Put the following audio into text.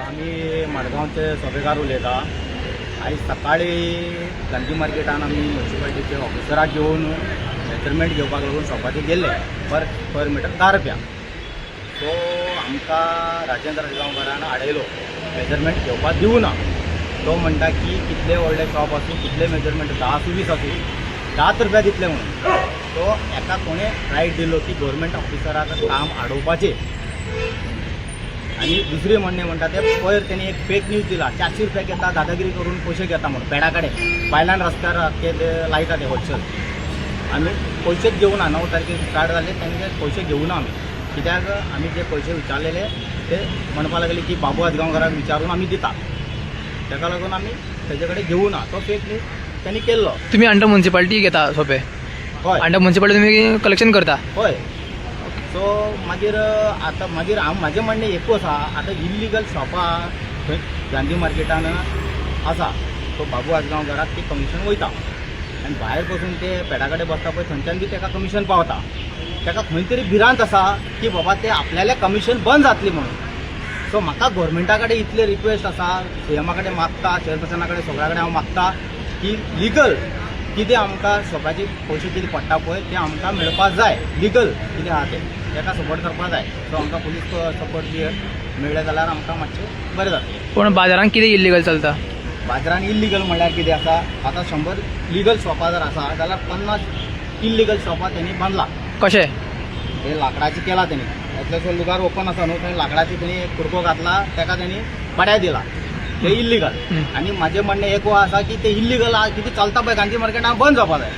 आम्ही मडगावचे सभेकार उलयता. आयज सकाळी गांधी मार्केटान आमी म्युन्सिपालिटीचे ऑफिसराक घेवन मेजरमेंट घेवपाक लागून शॉपाचेर गेल्ले. पर मिटर 10 रुपया. सो आमकां राजेंद्र राजगांवकारान आडयलो, मेजरमेंट घेवपाक दिवना. तो म्हणटा की कितले व्हडले शॉप आसूं, कितले मेजरमेंट 10 आसूं 20 आसूं 10 रुपया दितले म्हणून. तो एका कोणे रायट दिलो की गव्हर्मेंट ऑफिसराक काम आडोवपाचें. आणि दुसरे म्हणटा ते पयर त्यांनी एक फेक न्यूज दिला, 400 रुपया घेता, दादागिरी करून पैसे घेता म्हणून पेडा कडेन बायलान रस्त्यार ते लायता ते होलसेल. आमी पैसेच घेवना. 9 तारखेक स्टार्ट जाले तेन्ना पैसे घेवना आमी. कित्याक आमी जे पैसे विचारलेले ते म्हणपाक लागले की बाबू आजगांवकाराक विचारून आमी दिता. ताका लागून आमी तेजे कडेन घेवना. तो फेक न्यूज त्यांनी केल्लो. तुम्ही अंडर म्युन्सिपालिटी घेता सोपे? हय, अंडर म्युन्सिपालिटी तुम्ही कलेक्शन करता? हय. सो मागीर आतां म्हाजें म्हणणें एकूच आसा, आतां इल्लिगल शॉपां थंय गांधी मार्केटान आसा. तो बाबू आजगांवकाराक ती कमिशन वयता आनी भायर बसून ते पेडा कडेन बसता पळय थंयच्यान बी ताका कमिशन पावता. ताका खंय तरी भिरांत आसा की बाबा ते आपल्याले कमिशन बंद जातली म्हणून. सो म्हाका गव्हर्मेंटा कडेन इतले रिक्वेस्ट आसा, सीएमा कडेन मागता, चेअरपर्सना कडेन सगळ्या कडेन हांव मागता की लिगल कितें आमकां शॉपाचे पयशे कितें पडटा पळय ते आमकां मेळपाक जाय. लिगल कितें आहा तें ताका सपोर्ट करपाक जाय. सो आमकां पुलीस सपोर्ट बी मेळ्ळें जाल्यार आमकां मातशें बरें जातलें. पण बाजारांत कितें इल्लीगल चलता? बाजारान इल्लिगल म्हणल्यार कितें आसा, आतां 100 लिगल शॉपां जर आसा जाल्यार 50 इल्लिगल शॉपां तेणी बांदला. कशें? हे लाकडाची केला तेणी. एटलेसो लुगार ओपन आसा न्हू, थंय लाकडाची तेणी एक कुडको घातला, ताका तेणी भाड्या दिला. ते इल्लिगल. आनी म्हाजें म्हणणें एक आसा की ते इल्लिगल कितें चलता पळय गांधी मार्केटान बंद जावपाक जाय.